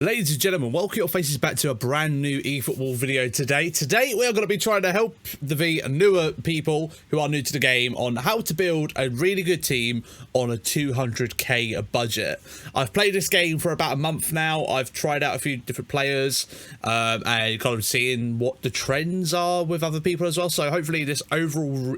Ladies and gentlemen, welcome your faces back to a brand new eFootball video today. Today we are going to be trying to help the newer people who are new to the game on how to build a really good team on a 200k budget. I've played this game for about a month now. I've tried out a few different players and kind of seeing what the trends are with other people as well. So hopefully this overall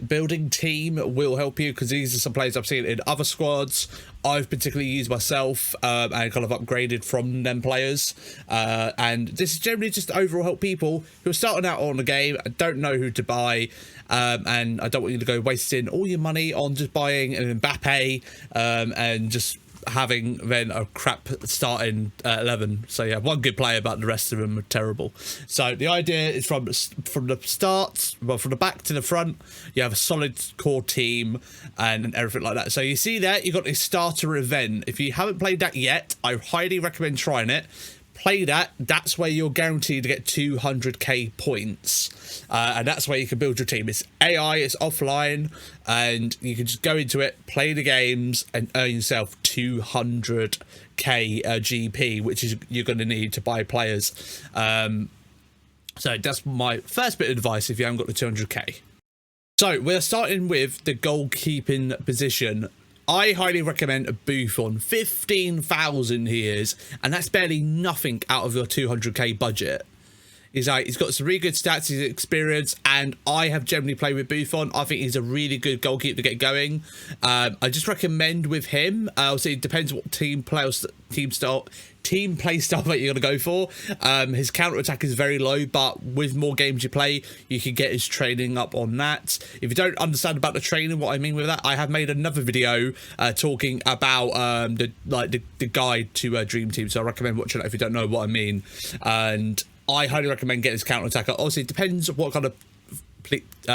building team will help you, because these are some players I've seen in other squads. I've particularly used myself and kind of upgraded from them players, and this is generally just to overall help people who are starting out on the game and don't know who to buy, and I don't want you to go wasting all your money on just buying an Mbappe and just having then a crap starting 11. So yeah, one good player, but the rest of them are terrible. So the idea is from the start, well, from the back to the front, you have a solid core team and everything like that. So you see there, you've got this starter event. If you haven't played that yet, I highly recommend trying it. Play that. That's where you're guaranteed to get 200k points, and that's where you can build your team. It's AI, it's offline, and you can just go into it, play the games, and earn yourself 200k GP, which is you're going to need to buy players. So that's my first bit of advice if you haven't got the 200k. So we're starting with the goalkeeping position. I highly recommend a Buffon. 15,000 he is, and that's barely nothing out of your 200k budget. He's got some really good stats, he's experienced, and I have generally played with Buffon. I think he's a really good goalkeeper to get going. I just recommend with him. Obviously, it depends what team play style that you're gonna go for. His counter attack is very low, but with more games you play, you can get his training up on that. If you don't understand about the training, what I mean with that, I have made another video talking about the guide to Dream Team. So I recommend watching that if you don't know what I mean. And I highly recommend getting his counter attacker. Obviously, it depends what kind of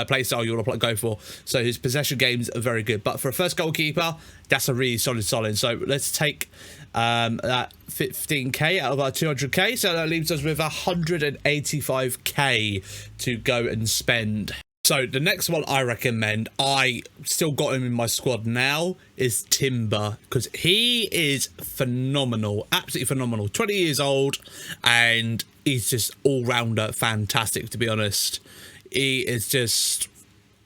play style you want to go for. So his possession games are very good, but for a first goalkeeper, that's a really solid. So let's take that 15k out of our 200k, so that leaves us with 185k to go and spend. So the next one I recommend, I still got him in my squad now, is Timber, because he is phenomenal, absolutely phenomenal. 20 years old, and he's just all-rounder fantastic, to be honest. He is just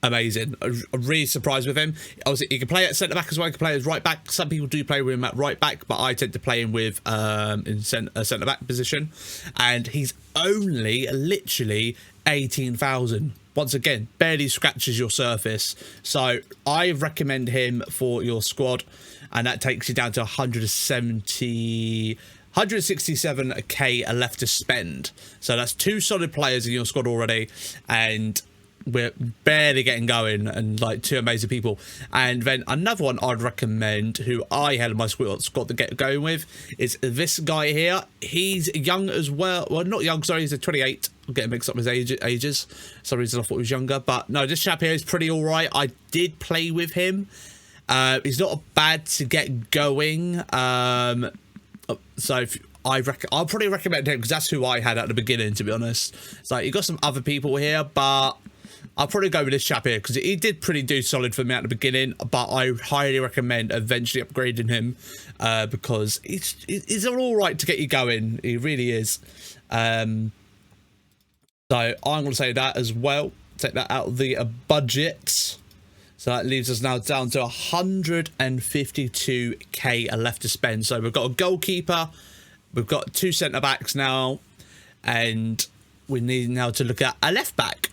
amazing. I'm really surprised with him. Obviously, he can play at centre-back as well. He can play as right-back. Some people do play with him at right-back, but I tend to play him with in centre-back position. And he's only literally 18,000. Once again, barely scratches your surface. So I recommend him for your squad, and that takes you down to 167k left to spend. So that's two solid players in your squad already, and we're barely getting going, and like two amazing people. And then another one I'd recommend, who I had in my squad to get going with, is this guy here. He's young as well. Well, not young, sorry, he's a 28. I'm getting mixed up with his ages. For some reason I thought he was younger, but no, this chap here is pretty all right. I did play with him. He's not bad to get going. So I'll probably recommend him, because that's who I had at the beginning, to be honest. So you got some other people here, but I'll probably go with this chap here, because he did do solid for me at the beginning, but I highly recommend eventually upgrading him, because he's all right to get you going. He really is. So I'm going to say that as well. Take that out of the budget. So that leaves us now down to 152k left to spend. So we've got a goalkeeper, we've got two centre-backs now, and we need now to look at a left-back.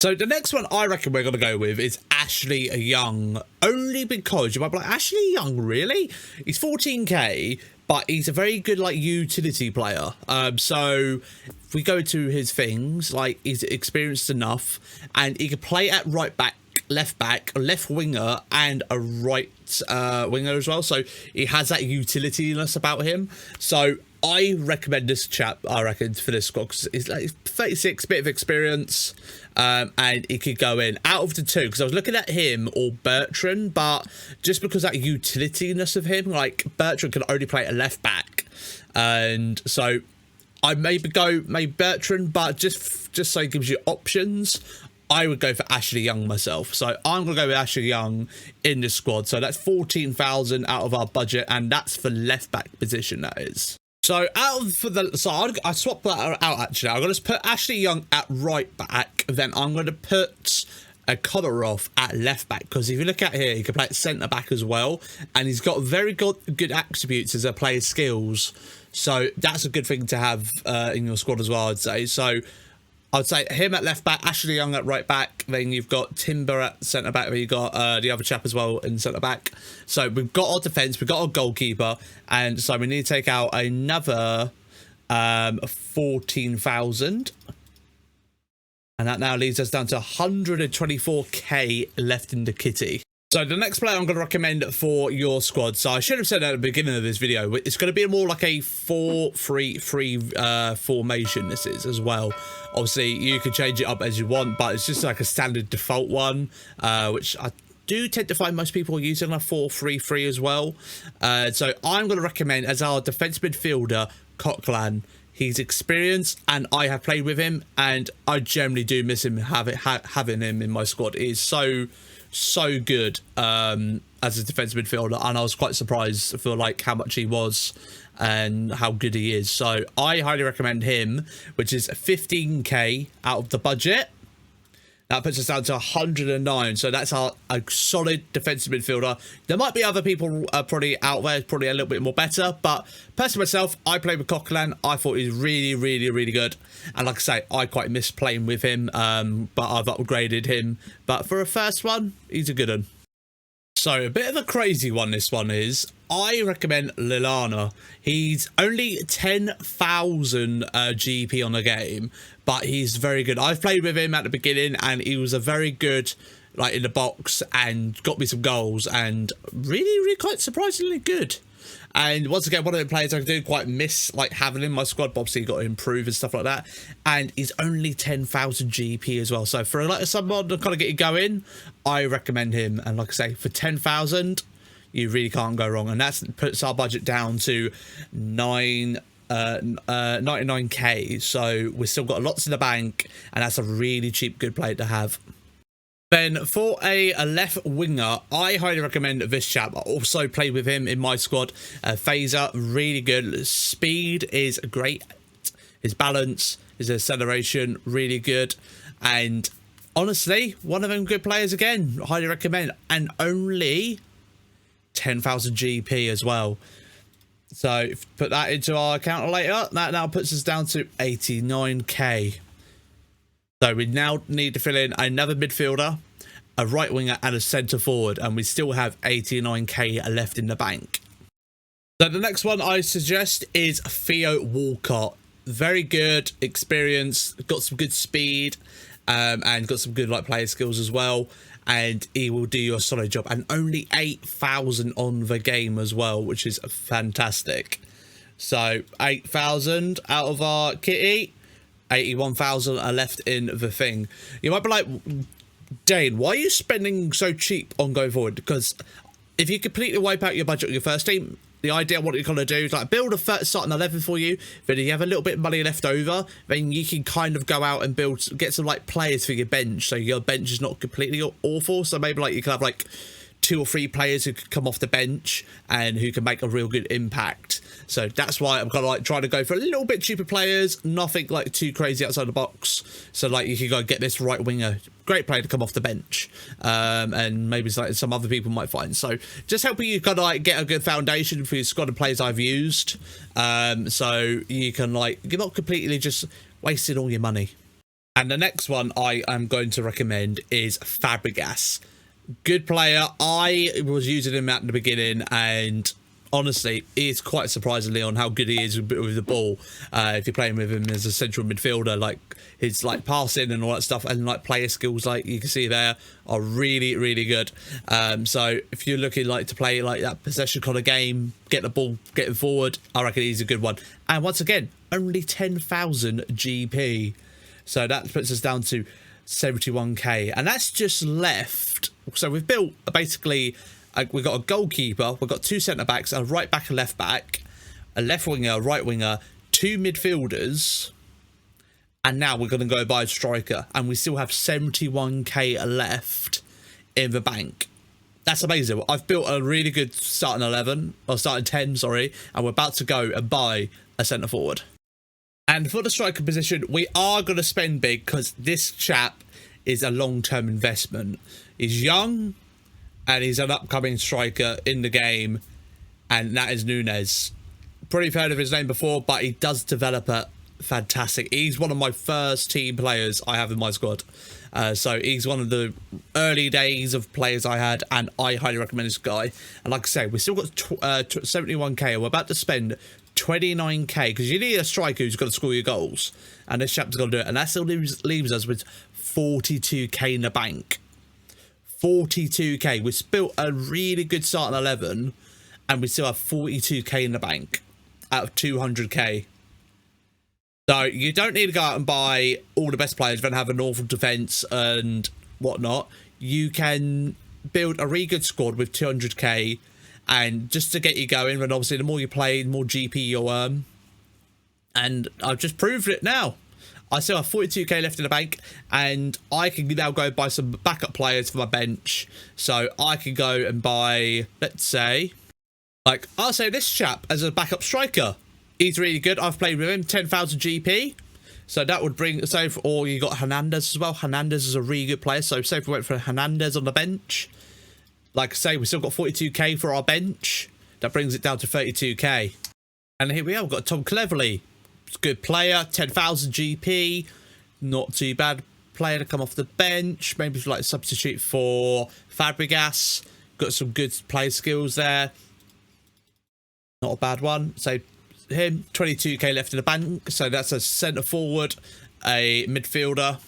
So the next one I reckon we're going to go with is Ashley Young, only because you might be like, Ashley Young, really? He's 14k, but he's a very good utility player. So if we go to his things, he's experienced enough, and he can play at right back, left back, left winger, and a right winger as well. So he has that utilityness about him. So I recommend this chap, I reckon, for this squad, because he's 36, bit of experience, and he could go in out of the two, because I was looking at him or Bertrand, but just because that utilityness of him, Bertrand can only play at left back, and so I maybe go Bertrand, but just so it gives you options, I would go for Ashley Young myself. So I'm going to go with Ashley Young in this squad. So that's 14,000 out of our budget, and that's for left back position, that is. So I swapped that out actually. I'm going to put Ashley Young at right back. Then I'm going to put a Kolarov at left back, because if you look at here, he can play at centre back as well, and he's got very good attributes as a player's skills. So that's a good thing to have in your squad as well, I'd say. So I'd say him at left back, Ashley Young at right back. Then you've got Timber at centre back, where you've got the other chap as well in centre back. So we've got our defence, we've got our goalkeeper, and so we need to take out another 14,000. And that now leaves us down to 124k left in the kitty. So the next player I'm going to recommend for your squad, so I should have said at the beginning of this video, it's going to be more like a 4-3-3 formation this is as well. Obviously, you can change it up as you want, but it's just like a standard default one, which I do tend to find most people are using a 4-3-3 as well. So I'm going to recommend as our defence midfielder, Coquelin. He's experienced, and I have played with him, and I generally do miss him having him in my squad. He is so good as a defensive midfielder, and I was quite surprised for like how much he was and how good he is. So I highly recommend him, which is 15k out of the budget. That puts us down to 109. So that's a solid defensive midfielder. There might be other people probably out there, probably a little bit more better. But personally myself, I played with Coquelin. I thought he was really good. And like I say, I quite miss playing with him. But I've upgraded him. But for a first one, he's a good one. So a bit of a crazy one this one is. I recommend Lallana. He's only 10,000 GP on the game, but he's very good. I've played with him at the beginning, and he was a very good, like in the box, and got me some goals, and really quite surprisingly good. And once again, one of the players I do quite miss like having in my squad, but obviously got to improve and stuff like that. And he's only 10,000 GP as well. So for like someone to kind of get you going, I recommend him. And like I say, for 10,000, you really can't go wrong. And that puts our budget down to 99k. So we've still got lots in the bank, and that's a really cheap, good player to have. Then for a left winger, I highly recommend this chap. I also played with him in my squad. Phaser, really good. Speed is great. His balance, his acceleration, really good. And honestly, one of them good players again. Highly recommend. And only 10,000 GP as well. So put that into our calculator. That now puts us down to 89k. So we now need to fill in another midfielder, a right winger, and a centre forward, and we still have 89k left in the bank. So the next one I suggest is Theo Walcott. Very good experience, got some good speed, and got some good like player skills as well. And he will do you a solid job. And only 8,000 on the game as well, which is fantastic. So 8,000 out of our kitty. 81,000 are left in the thing. You might be like, Dane, why are you spending so cheap on going forward? Because if you completely wipe out your budget on your first team, the idea of what you're going to do is like build a starting 11 for you. Then if you have a little bit of money left over, then you can kind of go out and get some like players for your bench. So your bench is not completely awful. So maybe like you can have like 2 or 3 players who could come off the bench and who can make a real good impact. So that's why I'm kind of like trying to go for a little bit cheaper players, nothing like too crazy outside the box. So like you can go get this right winger, great player to come off the bench, and maybe like some other people might find. So just helping you kind of like get a good foundation for your squad of players I've used, so you can like you're not completely just wasting all your money. And the next one I am going to recommend is Fabregas. Good player. I was using him at the beginning, and honestly, it's quite surprisingly on how good he is with the ball. If you're playing with him as a central midfielder, like his like passing and all that stuff, and like player skills, like you can see there, are really good. So if you're looking like to play like that possession kind of game, get the ball, getting forward, I reckon he's a good one. And once again, only 10,000 GP. So that puts us down to 71k, and that's just left. So we've built basically we've got a goalkeeper, we've got 2 centre backs, a right back, a left back, a left winger, a right winger, 2 midfielders, And now we're going to go buy a striker, and we still have 71k left in the bank. That's amazing. I've built a really good starting 11, or starting 10, sorry, and we're about to go and buy a centre forward. And for the striker position, we are going to spend big because this chap is a long-term investment. He's young, and he's an upcoming striker in the game, and that is Nunes. Probably heard of his name before, but he does develop a fantastic. He's one of my first team players I have in my squad. So he's one of the early days of players I had, and I highly recommend this guy. And like I say, we've still got 71k, and we're about to spend 29k because you need a striker who's got to score your goals, and this chap's got to do it. And that still leaves us with 42k in the bank. 42k. We've built a really good starting 11, and we still have 42k in the bank out of 200k. So you don't need to go out and buy all the best players and have an awful defence and whatnot. You can build a really good squad with 200k, and just to get you going. And obviously, the more you play, the more GP you'll earn. And I've just proved it now. I still have 42k left in the bank, and I can now go buy some backup players for my bench. So I can go and buy, let's say, like, I'll say this chap as a backup striker. He's really good. I've played with him, 10,000 GP. So that would bring, so for, or you got Hernandez as well. Hernandez is a really good player. So say if we went for Hernandez on the bench, like I say, we've still got 42k for our bench. That brings it down to 32k. And here we are, we've got Tom Cleverley. Good player, 10,000 GP. Not too bad player to come off the bench. Maybe like substitute for Fabregas. Got some good play skills there. Not a bad one. So him, 22k left in the bank. So that's a centre forward, a midfielder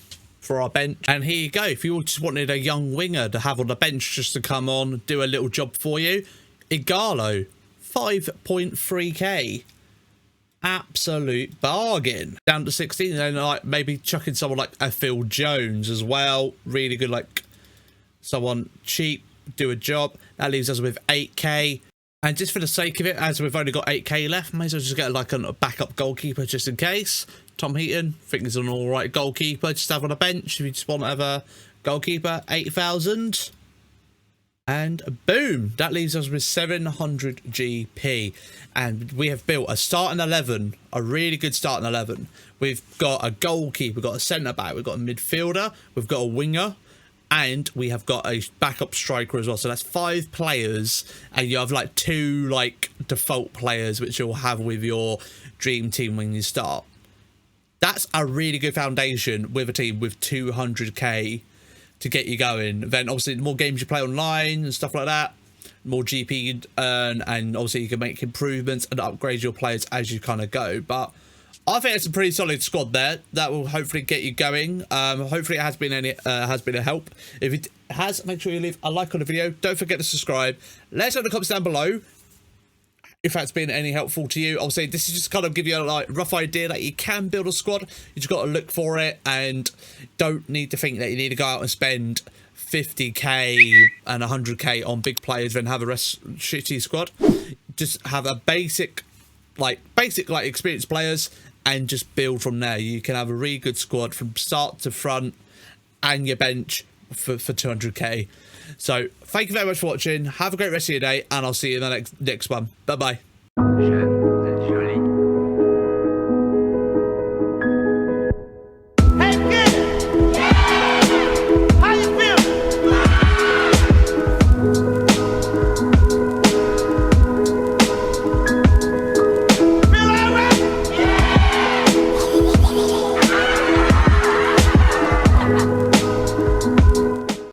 for our bench. And here you go. If you just wanted a young winger to have on the bench just to come on, do a little job for you, Igalo, 5.3k. Absolute bargain. Down to 16, and like maybe chucking someone like a Phil Jones as well. Really good, like someone cheap, do a job. That leaves us with 8k. And just for the sake of it, as we've only got 8k left, may as well just get like a backup goalkeeper just in case. Tom Heaton, I think he's an alright goalkeeper. Just have on a bench if you just want to have a goalkeeper. 8,000. And boom, that leaves us with 700 GP. And we have built a starting 11, a really good starting 11. We've got a goalkeeper, we've got a centre back, we've got a midfielder, we've got a winger, and we have got a backup striker as well. So that's 5 players, and you have like 2 like default players which you'll have with your dream team when you start. That's a really good foundation with a team with 200k to get you going. Then obviously the more games you play online and stuff like that, more GP you earn, and obviously you can make improvements and upgrade your players as you kind of go. But I think it's a pretty solid squad there that will hopefully get you going. Hopefully it has been a help. If it has, make sure you leave a like on the video. Don't forget to subscribe. Let us know in the comments down below if that's been any helpful to you. Obviously, this is just kind of give you a like rough idea that you can build a squad. You just got to look for it, and don't need to think that you need to go out and spend 50k and 100k on big players then have a shitty squad. Just have a basic experienced players and just build from there. You can have a really good squad from start to front and your bench for 200k. So thank you very much for watching. Have a great rest of your day, and I'll see you in the next one. Bye bye.